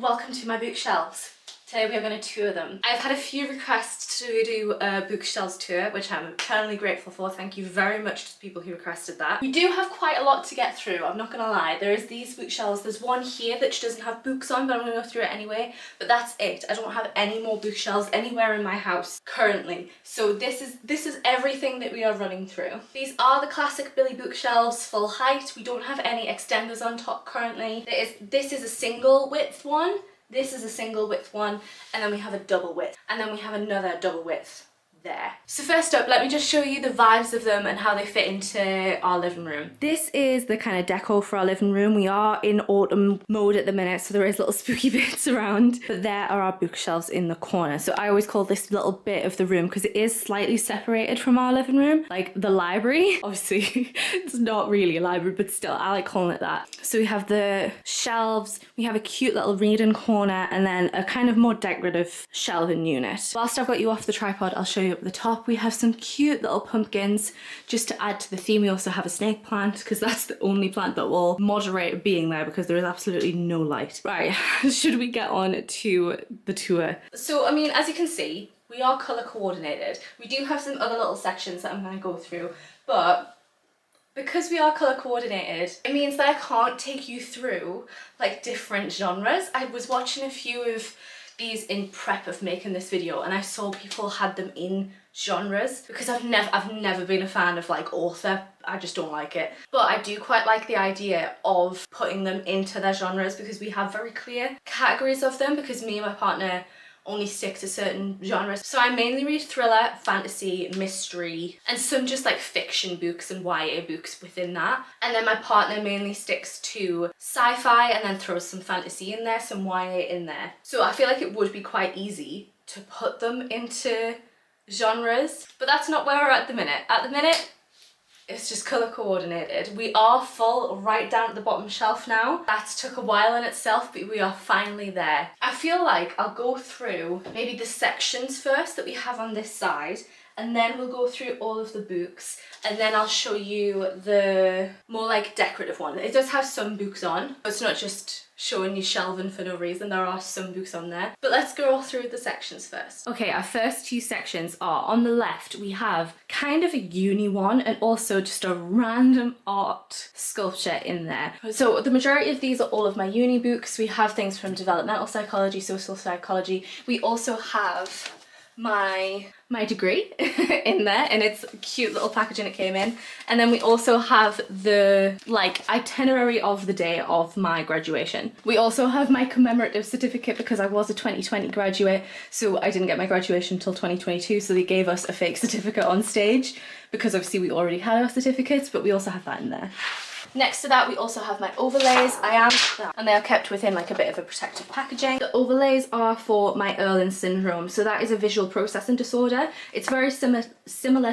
Welcome to my bookshelves. Today we are going to tour them. I've had a few requests to do a bookshelves tour, which I'm eternally grateful for. Thank you very much to the people who requested that. We do have quite a lot to get through, I'm not going to lie. There is these bookshelves. There's one here that doesn't have books on, but I'm going to go through it anyway. But that's it. I don't have any more bookshelves anywhere in my house currently. So this is everything that we are running through. These are the classic Billy bookshelves, full height. We don't have any extenders on top currently. This is a single width one. This is a single width one, and then we have a double width, and then we have another double width there. So first up, let me just show you the vibes of them and how they fit into our living room. This is the kind of deco for our living room. We are in autumn mode at the minute, so there is little spooky bits around, but there are our bookshelves in the corner. So I always call this little bit of the room because it is slightly separated from our living room, like the library. Obviously it's not really a library, but still I like calling it that. So we have the shelves, we have a cute little reading corner, and then a kind of more decorative shelving unit. Whilst I've got you off the tripod, I'll show you at the top. We have some cute little pumpkins just to add to the theme. We also have a snake plant because that's the only plant that will moderate being there because there is absolutely no light. Right, should we get on to the tour? So I mean, as you can see, we are colour coordinated. We do have some other little sections that I'm going to go through, but because we are colour coordinated, it means that I can't take you through like different genres. I was watching a few of these in prep of making this video, and I saw people had them in genres because I've never been a fan of like author. I just don't like it. But I do quite like the idea of putting them into their genres because we have very clear categories of them because me and my partner only stick to certain genres. So I mainly read thriller, fantasy, mystery, and some just like fiction books and YA books within that. And then my partner mainly sticks to sci-fi and then throws some fantasy in there, some YA in there. So I feel like it would be quite easy to put them into genres, but that's not where we're at the minute. At the minute, it's just colour coordinated. We are full right down at the bottom shelf now. That took a while in itself, but we are finally there. I feel like I'll go through maybe the sections first that we have on this side, and then we'll go through all of the books, and then I'll show you the more like decorative one. It does have some books on, but it's not just showing you shelving for no reason. There are some books on there, but let's go through the sections first. Okay, our first two sections are on the left. We have kind of a uni one and also just a random art sculpture in there. So the majority of these are all of my uni books. We have things from developmental psychology, social psychology. We also have my degree in there, and it's a cute little packaging it came in. And then we also have the like itinerary of the day of my graduation. We also have my commemorative certificate because I was a 2020 graduate, so I didn't get my graduation until 2022, so they gave us a fake certificate on stage because obviously we already had our certificates, but we also have that in there. Next to that, we also have my overlays. And they are kept within like a bit of a protective packaging. The overlays are for my Erlen syndrome. So that is a visual processing disorder. It's very similar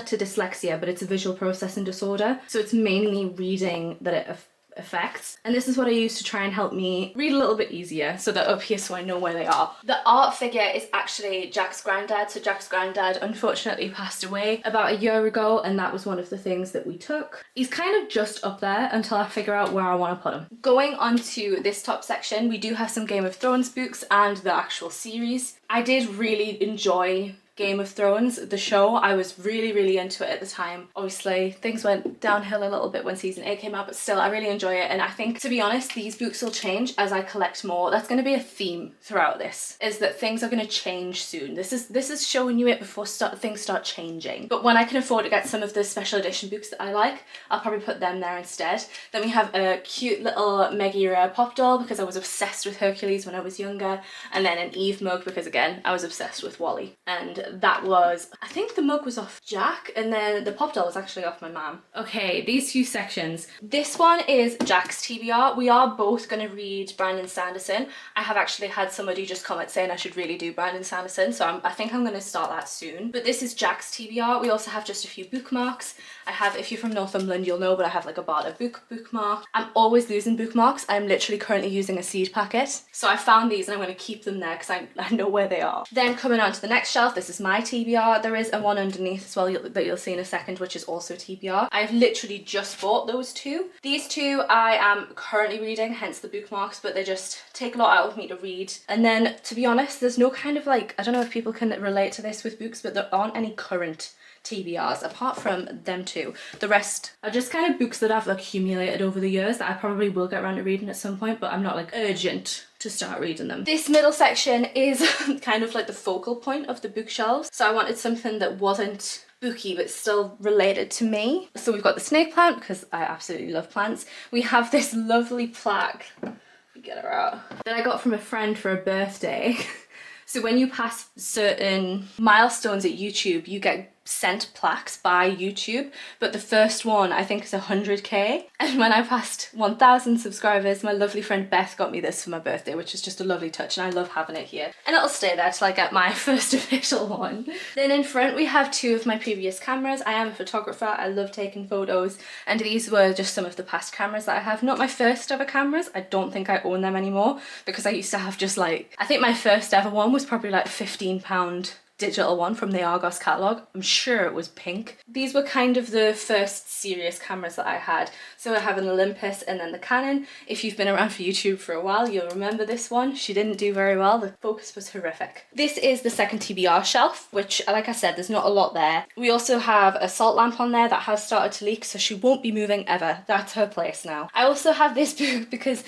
to dyslexia, but it's a visual processing disorder. So it's mainly reading that it affects, and this is what I use to try and help me read a little bit easier, so they're up here so I know where they are. The art figure is actually Jack's granddad. So Jack's granddad unfortunately passed away about a year ago, and that was one of the things that we took. He's kind of just up there until I figure out where I want to put him. Going on to this top section, we do have some Game of Thrones books and the actual series. I did really enjoy Game of Thrones, the show. I was really into it at the time. Obviously things went downhill a little bit when season 8 came out, but still I really enjoy it. And I think, to be honest, these books will change as I collect more. That's going to be a theme throughout this, is that things are going to change soon. This is showing you it before things start changing. But when I can afford to get some of the special edition books that I like, I'll probably put them there instead. Then we have a cute little Megaera pop doll because I was obsessed with Hercules when I was younger, and then an Eve mug because again I was obsessed with Wally. And that was, I think the mug was off Jack, and then the pop doll was actually off my mum. Okay, these two sections. This one is Jack's TBR. We are both going to read Brandon Sanderson. I have actually had somebody just comment saying I should really do Brandon Sanderson, so I think I'm going to start that soon. But this is Jack's TBR. We also have just a few bookmarks. I have, if you're from Northumberland you'll know, but I have like a Barter bookmark. I'm always losing bookmarks. I'm literally currently using a seed packet. So I found these and I'm going to keep them there because I know where they are. Then coming on to the next shelf, this is is my TBR. There is a one underneath as well that you'll see in a second, which is also TBR. I've literally just bought those two. These two I am currently reading, hence the bookmarks, but they just take a lot out of me to read. And then, to be honest, there's no kind of like, I don't know if people can relate to this with books, but there aren't any current TBRs apart from them two. The rest are just kind of books that I've accumulated over the years that I probably will get around to reading at some point, but I'm not like urgent to start reading them. This middle section is kind of like the focal point of the bookshelves, so I wanted something that wasn't booky but still related to me. So we've got the snake plant because I absolutely love plants. We have this lovely plaque, get her out, that I got from a friend for a birthday. So when you pass certain milestones at YouTube, you get sent plaques by YouTube, but the first one I think is 100k, and when I passed 1,000 subscribers, my lovely friend Beth got me this for my birthday, which is just a lovely touch, and I love having it here, and it'll stay there till I get my first official one. Then in front we have two of my previous cameras. I am a photographer, I love taking photos, and these were just some of the past cameras that I have. Not my first ever cameras, I don't think I own them anymore, because I used to have just like, I think my first ever one was probably like £15 digital one from the Argos catalogue. I'm sure it was pink. These were kind of the first serious cameras that I had. So I have an Olympus and then the Canon. If you've been around for YouTube for a while, you'll remember this one. She didn't do very well. The focus was horrific. This is the second TBR shelf, which, like I said, there's not a lot there. We also have a salt lamp on there that has started to leak, so she won't be moving ever. That's her place now. I also have this book because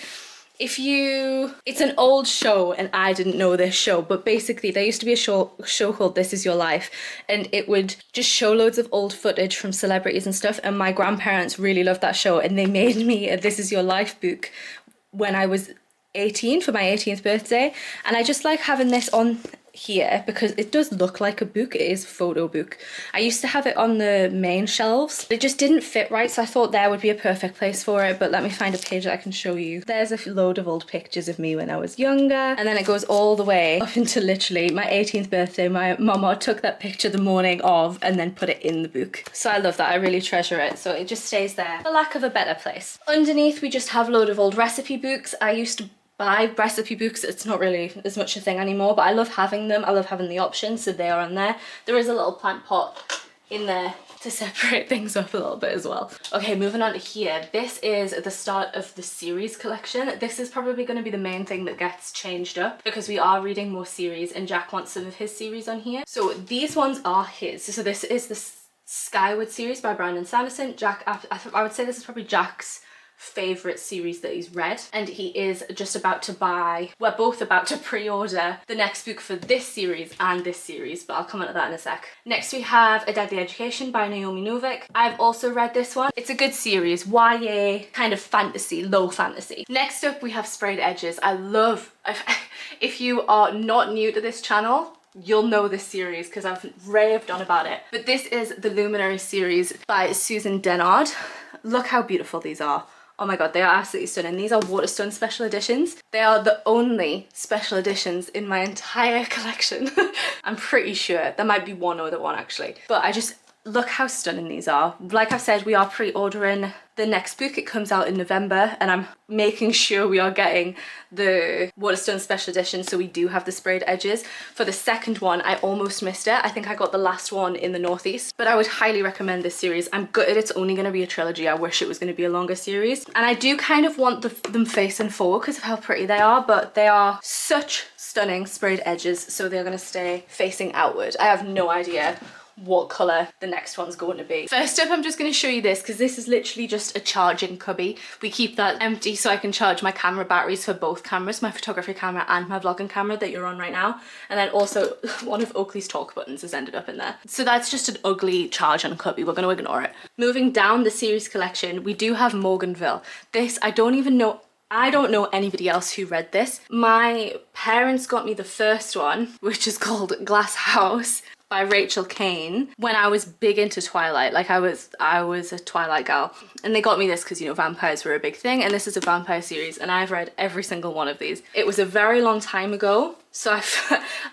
it's an old show and I didn't know this show, but basically there used to be a show called This Is Your Life, and it would just show loads of old footage from celebrities and stuff, and my grandparents really loved that show and they made me a This Is Your Life book when I was 18 for my 18th birthday, and I just like having this on here because it does look like a book. It is a photo book. I used to have it on the main shelves. It just didn't fit right, so I thought there would be a perfect place for it, but let me find a page that I can show you. There's a load of old pictures of me when I was younger, and then it goes all the way up into literally my 18th birthday. My mama took that picture the morning of and then put it in the book. So I love that. I really treasure it, so it just stays there for lack of a better place. Underneath we just have a load of old recipe books. I used to buy recipe books. It's not really as much a thing anymore, but I love having them. I love having the options, so they are on there. There is a little plant pot in there to separate things up a little bit as well. Okay, moving on to here. This is the start of the series collection. This is probably going to be the main thing that gets changed up because we are reading more series and Jack wants some of his series on here. So these ones are his. So this is the Skyward series by Brandon Sanderson. Jack, I would say this is probably Jack's favourite series that he's read, and he is just about to buy, we're both about to pre-order the next book for this series and this series, but I'll come on to that in a sec. Next we have A Deadly Education by Naomi Novik. I've also read this one. It's a good series, YA kind of fantasy, low fantasy. Next up we have Sprayed Edges. If you are not new to this channel, you'll know this series because I've raved on about it. But this is the Luminary series by Susan Dennard. Look how beautiful these are. Oh my god, they are absolutely stunning. These are Waterstone special editions. They are the only special editions in my entire collection. I'm pretty sure. There might be one other one actually. But look how stunning these are. Like I've said, we are pre-ordering the next book. It comes out in November and I'm making sure we are getting the Waterstone special edition, so we do have the sprayed edges. For the second one, I almost missed it. I think I got the last one in the Northeast, but I would highly recommend this series. I'm gutted it's only going to be a trilogy. I wish it was going to be a longer series. And I do kind of want them facing forward because of how pretty they are, but they are such stunning sprayed edges, so they're going to stay facing outward. I have no idea what colour the next one's going to be. First up, I'm just going to show you this because this is literally just a charging cubby. We keep that empty so I can charge my camera batteries for both cameras, my photography camera and my vlogging camera that you're on right now. And then also one of Oakley's talk buttons has ended up in there. So that's just an ugly charge on cubby. We're going to ignore it. Moving down the series collection, we do have Morganville. This, I don't know anybody else who read this. My parents got me the first one, which is called Glass House by Rachel Kane, when I was big into Twilight. Like I was a Twilight girl, and they got me this because, you know, vampires were a big thing, and this is a vampire series and I've read every single one of these. It was a very long time ago, so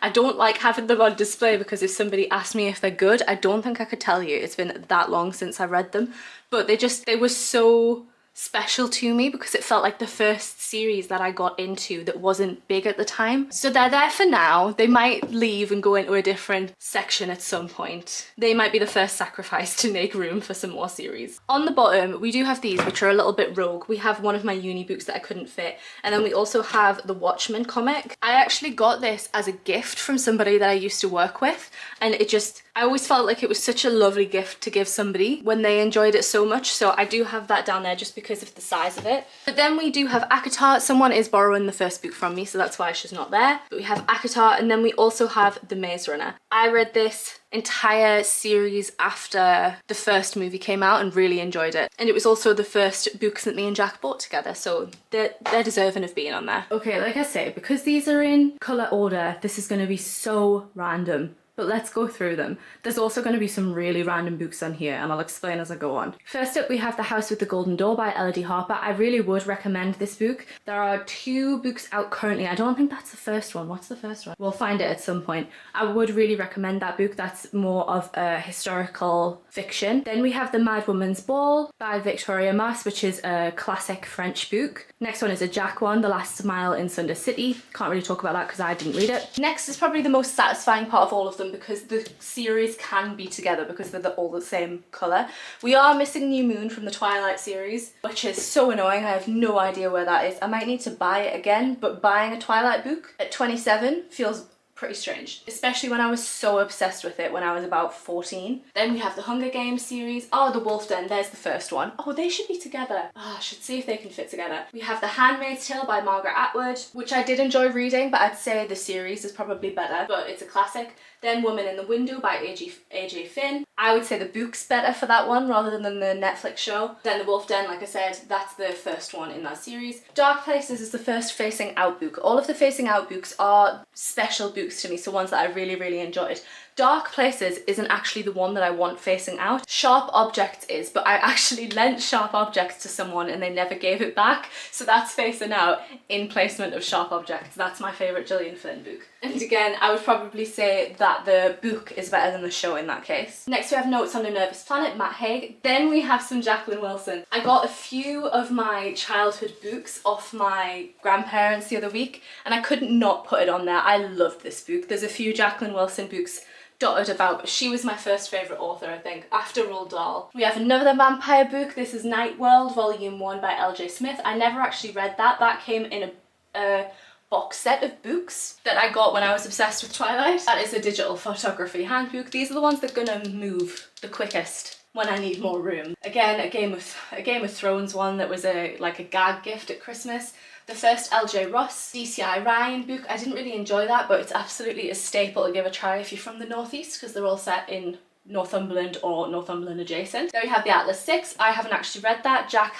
I don't like having them on display because if somebody asked me if they're good, I don't think I could tell you. It's been that long since I read them, but they were so special to me because it felt like the first series that I got into that wasn't big at the time. So they're there for now. They might leave and go into a different section at some point. They might be the first sacrifice to make room for some more series. On the bottom, we do have these, which are a little bit rogue. We have one of my uni books that I couldn't fit, and then we also have the Watchmen comic. I actually got this as a gift from somebody that I used to work with, and I always felt like it was such a lovely gift to give somebody when they enjoyed it so much, so I do have that down there just because of the size of it. But then we do have ACOTAR. Someone is borrowing the first book from me, so that's why she's not there. But we have ACOTAR, and then we also have The Maze Runner. I read this entire series after the first movie came out and really enjoyed it. And it was also the first books that me and Jack bought together, so they're deserving of being on there. Okay, like I say, because these are in colour order, this is going to be so random. But let's go through them. There's also going to be some really random books on here, and I'll explain as I go on. First up, we have The House with the Golden Door by Elodie Harper. I really would recommend this book. There are 2 books out currently. I don't think that's the first one. What's the first one? We'll find it at some point. I would really recommend that book. That's more of a historical fiction. Then we have The Mad Woman's Ball by Victoria Mas, which is a classic French book. Next one is a Jack one, The Last Smile in Sunder City. Can't really talk about that because I didn't read it. Next is probably the most satisfying part of all of them, because the series can be together because they're all the same colour. We are missing New Moon from the Twilight series, which is so annoying. I have no idea where that is. I might need to buy it again, but buying a Twilight book at 27 feels pretty strange, especially when I was so obsessed with it when I was about 14. Then we have the Hunger Games series. Oh, The Wolf Den, there's the first one. Oh, they should be together. Oh, I should see if they can fit together. We have The Handmaid's Tale by Margaret Atwood, which I did enjoy reading, but I'd say the series is probably better, but it's a classic. Then Woman in the Window by AJ Finn. I would say the book's better for that one rather than the Netflix show. Then The Wolf Den, like I said, that's the first one in that series. Dark Places is the first Facing Out book. All of the Facing Out books are special books to me, so ones that I really, really enjoyed. Dark Places isn't actually the one that I want facing out. Sharp Objects is, but I actually lent Sharp Objects to someone and they never gave it back. So that's facing out in placement of Sharp Objects. That's my favourite Gillian Flynn book. And again, I would probably say that the book is better than the show in that case. Next we have Notes on a Nervous Planet, Matt Haig. Then we have some Jacqueline Wilson. I got a few of my childhood books off my grandparents the other week and I couldn't not put it on there. I loved this book. There's a few Jacqueline Wilson books dotted about, but she was my first favourite author, I think, after Roald Dahl. We have another vampire book. This is Night World, Volume 1 by L.J. Smith. I never actually read that. That came in a box set of books that I got when I was obsessed with Twilight. That is a digital photography handbook. These are the ones that are gonna move the quickest when I need more room. Again, a Game of Thrones one that was like a gag gift at Christmas. The first L.J. Ross DCI Ryan book. I didn't really enjoy that, but it's absolutely a staple to give a try if you're from the northeast, because they're all set in Northumberland or Northumberland adjacent. Then we have the Atlas 6. I haven't actually read that. Jack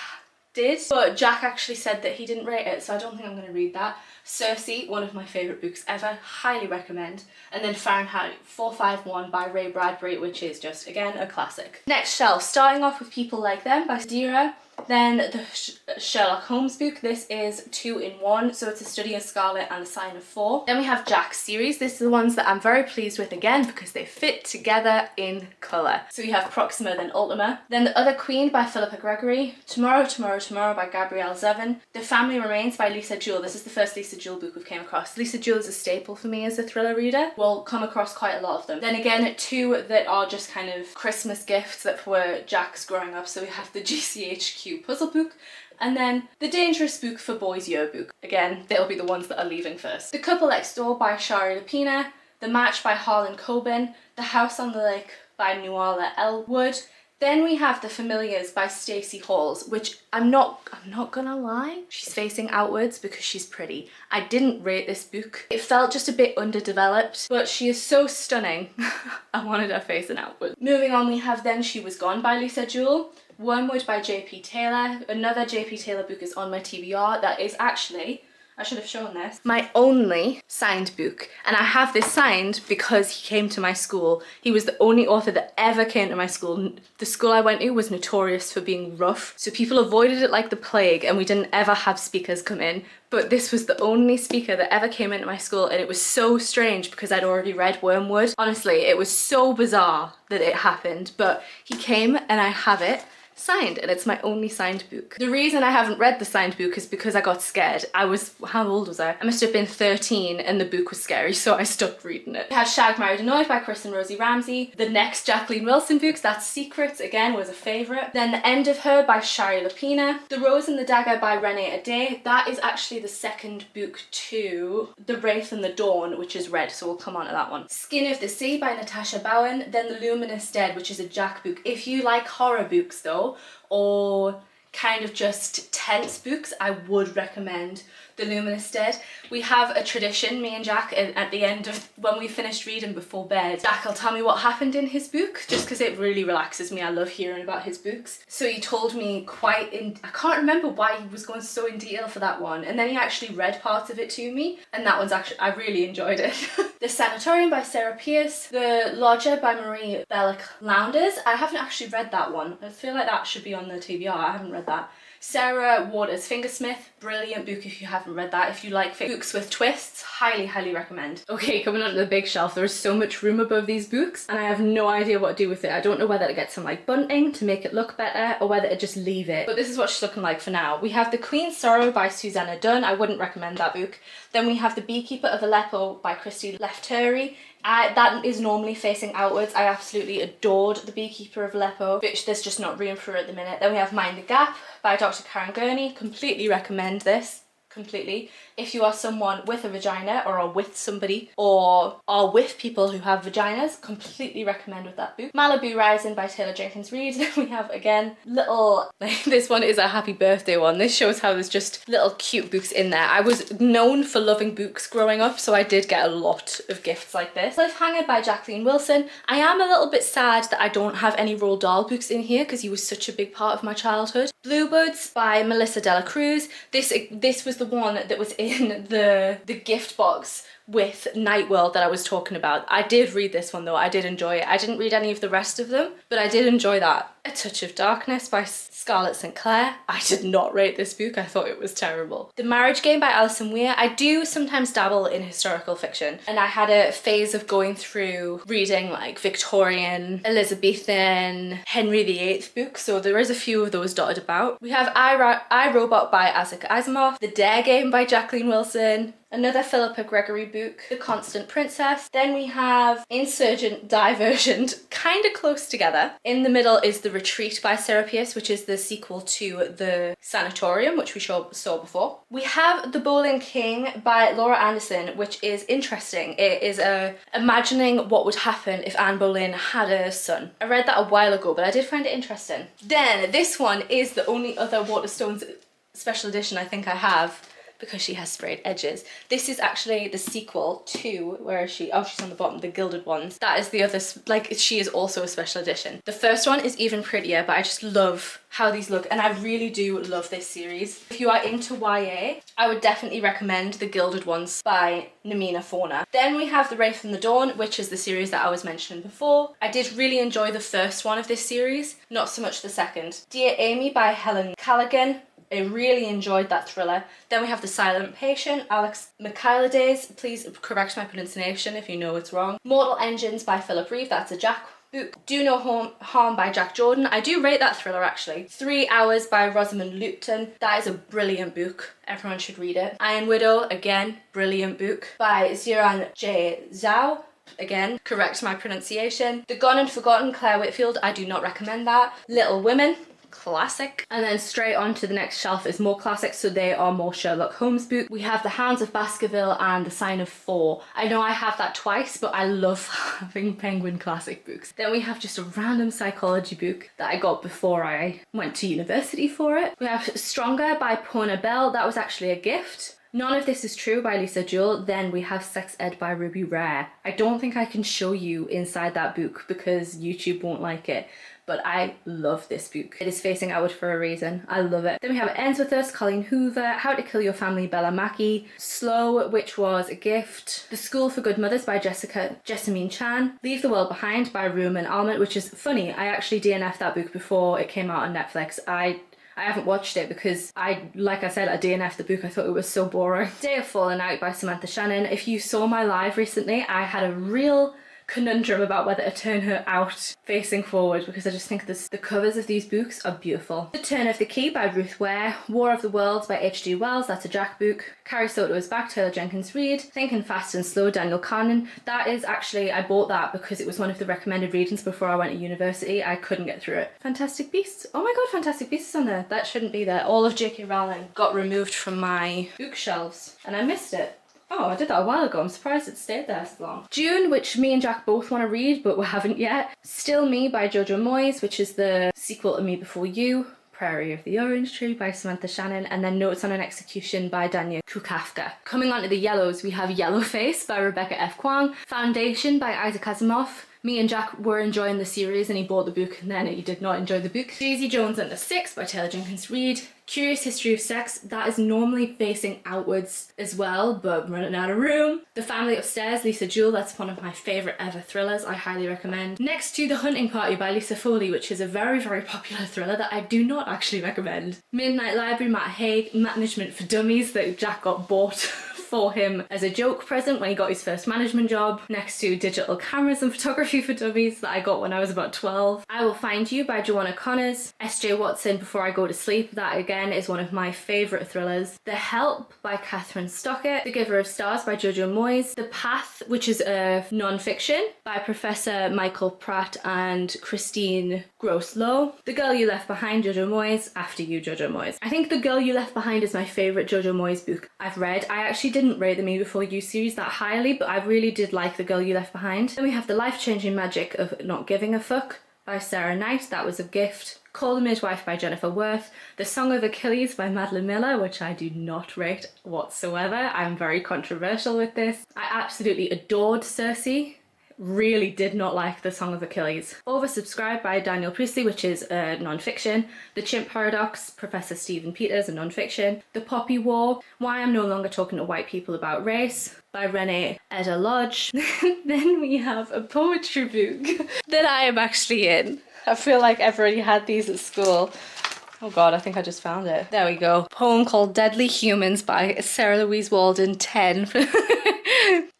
did, but Jack actually said that he didn't rate it, so I don't think I'm going to read that. Circe, one of my favourite books ever, highly recommend. And then Fahrenheit 451 by Ray Bradbury, which is just, again, a classic. Next shelf, starting off with People Like Them by Dira. Then the Sherlock Holmes book. This is 2 in 1, so it's A Study of Scarlet and A Sign of Four. Then we have Jack's series. This is the ones that I'm very pleased with again because they fit together in colour. So we have Proxima, then Ultima. Then The Other Queen by Philippa Gregory. Tomorrow, Tomorrow, Tomorrow by Gabrielle Zevin. The Family Remains by Lisa Jewell. This is the first Lisa Jewell book we've came across. Lisa Jewell is a staple for me as a thriller reader. We'll come across quite a lot of them. Then again, 2 that are just kind of Christmas gifts that were Jack's growing up. So we have the GCHQ puzzle book, and then The Dangerous Book for Boys Yearbook. Again, they'll be the ones that are leaving first. The Couple Next Door by Shari Lapina, The Match by Harlan Coben, The House on the Lake by Nuala Elwood. Then we have The Familiars by Stacey Halls, which I'm not gonna lie, she's facing outwards because she's pretty. I didn't rate this book. It felt just a bit underdeveloped, but she is so stunning. I wanted her facing outwards. Moving on, we have Then She Was Gone by Lisa Jewell. Wormwood by J.P. Taylor. Another J.P. Taylor book is on my TBR. That is actually, I should have shown this, my only signed book. And I have this signed because he came to my school. He was the only author that ever came to my school. The school I went to was notorious for being rough, so people avoided it like the plague, and we didn't ever have speakers come in. But this was the only speaker that ever came into my school, and it was so strange because I'd already read Wormwood. Honestly, it was so bizarre that it happened, but he came and I have it. signed, and it's my only signed book. The reason I haven't read the signed book is because I got scared. How old was I? I must have been 13 and the book was scary, so I stopped reading it. We have Shagged, Married, Annoyed by Chris and Rosie Ramsey. The next Jacqueline Wilson books, that's Secrets, again, was a favourite. Then The End of Her by Shari Lapina. The Rose and the Dagger by Renee Ade. That is actually the second book to The Wraith and the Dawn, which is red, so we'll come on to that one. Skin of the Sea by Natasha Bowen. Then The Luminous Dead, which is a Jack book. If you like horror books though, or kind of just tense books, I would recommend The Luminous Dead. We have a tradition, me and Jack, at the end of when we finished reading before bed, Jack will tell me what happened in his book, just because it really relaxes me. I love hearing about his books. So he told me I can't remember why he was going so in detail for that one, and then he actually read parts of it to me, and that one's actually, I really enjoyed it. The Sanatorium by Sarah Pierce. The Lodger by Marie Belloc Lowndes. I haven't actually read that one. I feel like that should be on the TBR. I haven't read that. Sarah Waters Fingersmith, brilliant book if you haven't read that. If you like books with twists, highly, highly recommend. Okay, coming onto the big shelf, there is so much room above these books and I have no idea what to do with it. I don't know whether to get some like bunting to make it look better or whether to just leave it. But this is what she's looking like for now. We have The Queen's Sorrow by Susanna Dunn. I wouldn't recommend that book. Then we have The Beekeeper of Aleppo by Christy Lefteri. That is normally facing outwards. I absolutely adored The Beekeeper of Aleppo, which there's just not room for at the minute. Then we have Mind the Gap by Dr. Karen Gurney. Completely recommend this. Completely. If you are someone with a vagina or are with somebody or are with people who have vaginas, completely recommend with that book. Malibu Rising by Taylor Jenkins Reid. We have again little, this one is a happy birthday one. This shows how there's just little cute books in there. I was known for loving books growing up, so I did get a lot of gifts like this. Cliffhanger by Jacqueline Wilson. I am a little bit sad that I don't have any Roald Dahl books in here because he was such a big part of my childhood. Bluebirds by Melissa Dela Cruz. This was the one that was in the gift box with Night World that I was talking about. I did read this one though, I did enjoy it. I didn't read any of the rest of them, but I did enjoy that. A Touch of Darkness by Scarlett St. Clair. I did not rate this book, I thought it was terrible. The Marriage Game by Alison Weir. I do sometimes dabble in historical fiction, and I had a phase of going through reading like Victorian, Elizabethan, Henry VIII books, so there is a few of those dotted about. We have I, Robot by Isaac Asimov. The Dare Game by Jacqueline Wilson. Another Philippa Gregory book, The Constant Princess. Then we have Insurgent Divergent, kind of close together. In the middle is The Retreat by Sarah Pierce, which is the sequel to The Sanatorium, which we saw before. We have The Bowling King by Laura Anderson, which is interesting. It is imagining what would happen if Anne Boleyn had a son. I read that a while ago, but I did find it interesting. Then this one is the only other Waterstones special edition I think I have, because she has sprayed edges. This is actually the sequel to, where is she? Oh, she's on the bottom, The Gilded Ones. That is the other, like, she is also a special edition. The first one is even prettier, but I just love how these look, and I really do love this series. If you are into YA, I would definitely recommend The Gilded Ones by Namina Fauna. Then we have The Wraith and the Dawn, which is the series that I was mentioning before. I did really enjoy the first one of this series, not so much the second. Dear Amy by Helen Callaghan. I really enjoyed that thriller. Then we have The Silent Patient, Alex Michaelides. Please correct my pronunciation if you know it's wrong. Mortal Engines by Philip Reeve, that's a Jack book. Do No Harm by Jack Jordan. I do rate that thriller actually. 3 Hours by Rosamund Lupton. That is a brilliant book. Everyone should read it. Iron Widow, again, brilliant book by Xiran J. Zhao. Again, correct my pronunciation. The Gone and Forgotten, Claire Whitfield. I do not recommend that. Little Women. Classic. And then straight on to the next shelf is more classics, so they are more Sherlock Holmes books. We have The Hounds of Baskerville and The Sign of Four. I know I have that twice, but I love having Penguin classic books. Then we have just a random psychology book that I got before I went to university for it. We have Stronger by Pona Bell. That was actually a gift. None of This Is True by Lisa Jewell. Then we have Sex Ed by Ruby Rare. I don't think I can show you inside that book because YouTube won't like it, but I love this book. It is facing outward for a reason. I love it. Then we have It Ends With Us, Colleen Hoover, How to Kill Your Family, Bella Mackie, Slow, which was a gift, The School for Good Mothers by Jessamine Chan, Leave the World Behind by Ruman Almond, which is funny. I actually DNF'd that book before it came out on Netflix. I haven't watched it because like I said, I DNF'd the book. I thought it was so boring. Day of Falling Out by Samantha Shannon. If you saw my live recently, I had a real conundrum about whether to turn her out facing forward because I just think the covers of these books are beautiful. The Turn of the Key by Ruth Ware, War of the Worlds by H.G. Wells, that's a Jack book. Carrie Soto is Back, Taylor Jenkins Reid. Thinking Fast and Slow, Daniel Kahneman. That is actually, I bought that because it was one of the recommended readings before I went to university. I couldn't get through it. Fantastic Beasts. Oh my god, Fantastic Beasts is on there. That shouldn't be there. All of J.K. Rowling got removed from my bookshelves and I missed it. Oh, I did that a while ago. I'm surprised it stayed there so long. June, which me and Jack both want to read, but we haven't yet. Still Me by Jojo Moyes, which is the sequel to Me Before You. Prairie of the Orange Tree by Samantha Shannon, and then Notes on an Execution by Dania Kukafka. Coming on to the yellows, we have Yellowface by Rebecca F. Kwong, Foundation by Isaac Asimov. Me and Jack were enjoying the series and he bought the book and then he did not enjoy the book. Daisy Jones and the Six by Taylor Jenkins Reid. Curious History of Sex, that is normally facing outwards as well, but I'm running out of room. The Family Upstairs, Lisa Jewell, that's one of my favourite ever thrillers, I highly recommend. Next to The Hunting Party by Lisa Foley, which is a very, very popular thriller that I do not actually recommend. Midnight Library, Matt Haig, Management for Dummies, that Jack got bought for him as a joke present when he got his first management job. Next to Digital Cameras and Photography for Dummies, that I got when I was about 12. I Will Find You by Joanna Connors. S.J. Watson, Before I Go to Sleep, that again is one of my favourite thrillers. The Help by Catherine Stockett. The Giver of Stars by Jojo Moyes. The Path, which is a non-fiction by Professor Michael Pratt and Christine Gross-Low. The Girl You Left Behind, Jojo Moyes. After You, Jojo Moyes. I think The Girl You Left Behind is my favourite Jojo Moyes book I've read. I actually didn't rate the Me Before You series that highly, but I really did like The Girl You Left Behind. Then we have The Life-Changing Magic of Not Giving a Fuck by Sarah Knight. That was a gift. Call the Midwife by Jennifer Worth. The Song of Achilles by Madeline Miller, which I do not rate whatsoever. I'm very controversial with this. I absolutely adored Circe. Really did not like The Song of Achilles. Oversubscribed by Daniel Priestley, which is a non-fiction. The Chimp Paradox, Professor Stephen Peters, a non-fiction. The Poppy War, Why I'm No Longer Talking to White People About Race by Renee Eda Lodge. Then we have a poetry book that I am actually in. I feel like I've already had these at school. Oh god, I think I just found it. There we go. Poem called Deadly Humans by Sarah-Louise Walden, 10.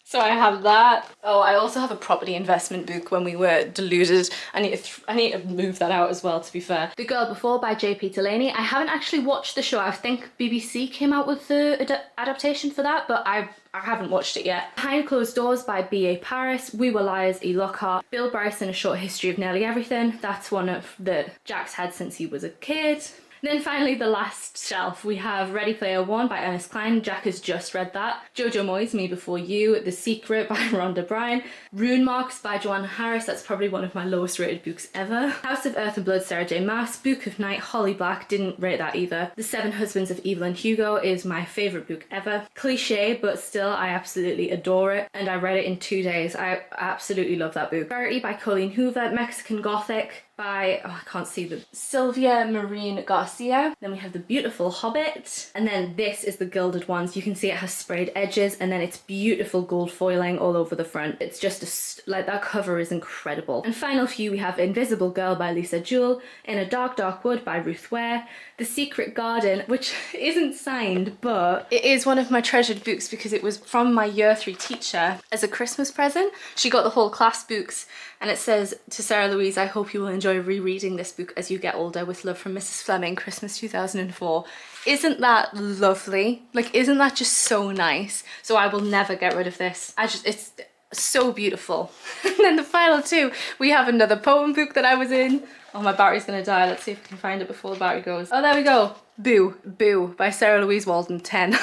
So I have that. Oh, I also have a property investment book when we were deluded. I need to move that out as well, to be fair. The Girl Before by J.P. Delaney. I haven't actually watched the show. I think BBC came out with the adaptation for that, but I haven't watched it yet. Behind Closed Doors by B.A. Paris. We Were Liars, E. Lockhart. Bill Bryson, A Short History of Nearly Everything. That's one of that Jack's had since he was a kid. Then finally, the last shelf, we have Ready Player One by Ernest Cline. Jack has just read that. Jojo Moyes, Me Before You. The Secret by Rhonda Bryan. Rune Marks by Joanna Harris. That's probably one of my lowest rated books ever. House of Earth and Blood, Sarah J. Maas. Book of Night, Holly Black. Didn't rate that either. The Seven Husbands of Evelyn Hugo is my favourite book ever. Cliche, but still I absolutely adore it. And I read it in 2 days. I absolutely love that book. Rarity by Colleen Hoover. Mexican Gothic by, oh, I can't see the, Sylvia Marine Garcia. Then we have The Beautiful Hobbit. And then this is the Gilded Ones. You can see it has sprayed edges and then it's beautiful gold foiling all over the front. It's just like that cover is incredible. And final few, we have Invisible Girl by Lisa Jewell. In a Dark Dark Wood by Ruth Ware. The Secret Garden, which isn't signed, but it is one of my treasured books because it was from my year 3 teacher as a Christmas present. She got the whole class books and it says, to Sarah-Louise, I hope you will enjoy rereading this book as you get older. With love from Mrs. Fleming, Christmas 2004. Isn't that lovely? Like, isn't that just so nice? So I will never get rid of this. It's so beautiful. And then the final two, we have another poem book that I was in. Oh, my battery's gonna die. Let's see if I can find it before the battery goes. Oh, there we go. Boo, Boo by Sarah-Louise Walden, 10.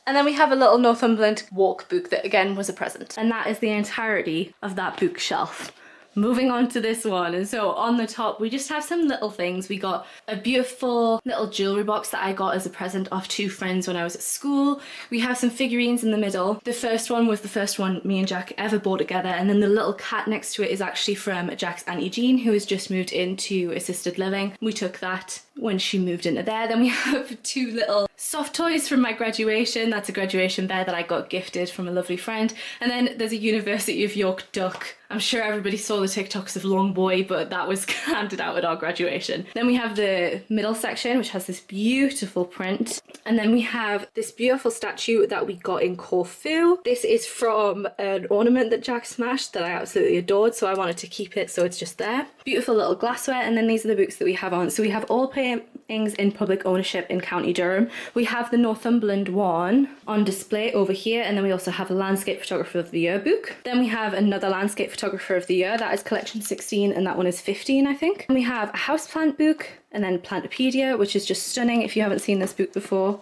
And then we have a little Northumberland walk book that again was a present. And that is the entirety of that bookshelf. Moving on to this one, and so on the top we just have some little things. We got a beautiful little jewellery box that I got as a present off 2 friends when I was at school. We have some figurines in the middle. The first one was the first one me and Jack ever bought together, and then the little cat next to it is actually from Jack's Auntie Jean, who has just moved into assisted living. We took that when she moved into there. Then we have 2 little soft toys from my graduation. That's a graduation bear that I got gifted from a lovely friend. And then there's a University of York duck. I'm sure everybody saw the TikToks of Long Boy, but that was handed out at our graduation. Then we have the middle section, which has this beautiful print. And then we have this beautiful statue that we got in Corfu. This is from an ornament that Jack smashed that I absolutely adored, so I wanted to keep it, so it's just there. Beautiful little glassware. And then these are the books that we have on. So we have all paintings in public ownership in County Durham. We have the Northumberland one on display over here, and then we also have a Landscape Photographer of the Year book. Then we have another Landscape Photographer of the Year, that is collection 16, and that one is 15, I think. And we have a houseplant book, and then Plantopedia, which is just stunning if you haven't seen this book before.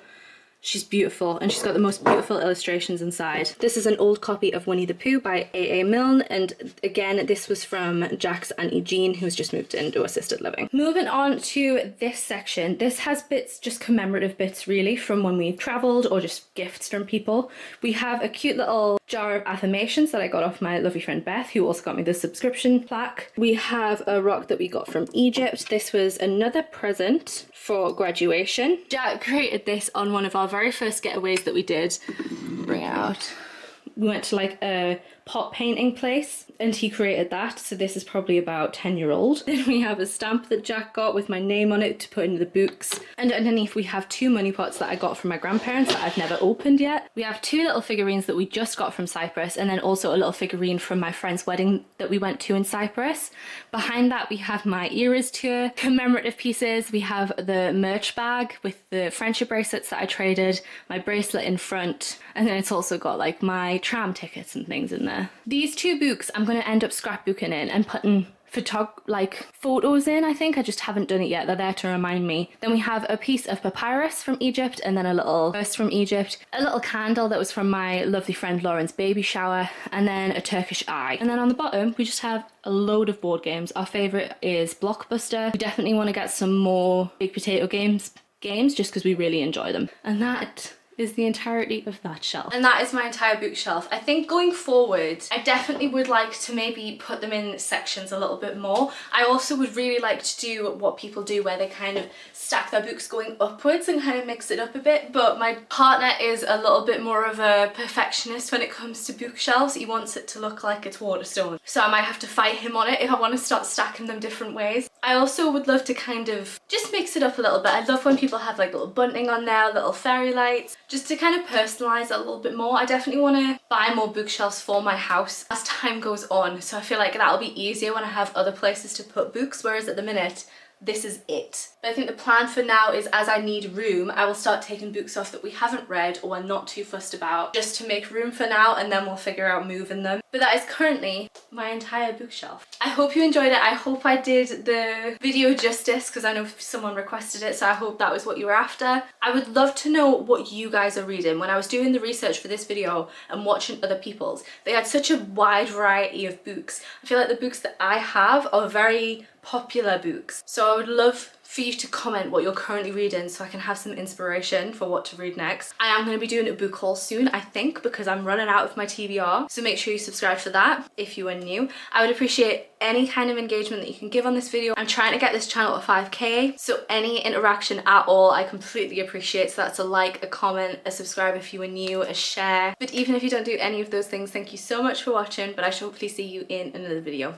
She's beautiful, and she's got the most beautiful illustrations inside. This is an old copy of Winnie the Pooh by A.A. Milne, and again, this was from Jack's Auntie Jean, who's just moved into assisted living. Moving on to this section, this has bits, just commemorative bits really, from when we've travelled or just gifts from people. We have a cute little jar of affirmations that I got off my lovely friend Beth, who also got me the subscription plaque. We have a rock that we got from Egypt. This was another present for graduation. Jack created this on one of our very first getaways that we did. Bring it out. We went to like a pot painting place and he created that, so this is probably about 10-year-old. Then we have a stamp that Jack got with my name on it to put into the books, and underneath we have 2 money pots that I got from my grandparents that I've never opened yet. We have 2 little figurines that we just got from Cyprus, and then also a little figurine from my friend's wedding that we went to in Cyprus. Behind that we have my Eras tour commemorative pieces. We have the merch bag with the friendship bracelets that I traded, my bracelet in front, and then it's also got like my tram tickets and things in there. These 2 books I'm going to end up scrapbooking in and putting photos in, I think. I just haven't done it yet. They're there to remind me. Then we have a piece of papyrus from Egypt, and then a little verse from Egypt, a little candle that was from my lovely friend Lauren's baby shower, and then a Turkish eye. And then on the bottom we just have a load of board games. Our favourite is Blockbuster. We definitely want to get some more Big Potato games just because we really enjoy them. And that is the entirety of that shelf. And that is my entire bookshelf. I think going forward, I definitely would like to maybe put them in sections a little bit more. I also would really like to do what people do where they kind of stack their books going upwards and kind of mix it up a bit, but my partner is a little bit more of a perfectionist when it comes to bookshelves. He wants it to look like it's Waterstone, so I might have to fight him on it if I want to start stacking them different ways. I also would love to kind of just mix it up a little bit. I love when people have like little bunting on there, little fairy lights, just to kind of personalise it a little bit more. I definitely want to buy more bookshelves for my house as time goes on, so I feel like that'll be easier when I have other places to put books, whereas at the minute this is it. But I think the plan for now is, as I need room, I will start taking books off that we haven't read or are not too fussed about, just to make room for now, and then we'll figure out moving them. But that is currently my entire bookshelf. I hope you enjoyed it. I hope I did the video justice, because I know someone requested it, so I hope that was what you were after. I would love to know what you guys are reading. When I was doing the research for this video and watching other people's, they had such a wide variety of books. I feel like the books that I have are very popular books, so I would love for you to comment what you're currently reading so I can have some inspiration for what to read next. I am going to be doing a book haul soon, I think, because I'm running out of my TBR, so make sure you subscribe for that if you are new. I would appreciate any kind of engagement that you can give on this video. I'm trying to get this channel to 5k, so any interaction at all I completely appreciate. So that's a like, a comment, a subscribe if you are new, a share. But even if you don't do any of those things, thank you so much for watching, but I shall hopefully see you in another video.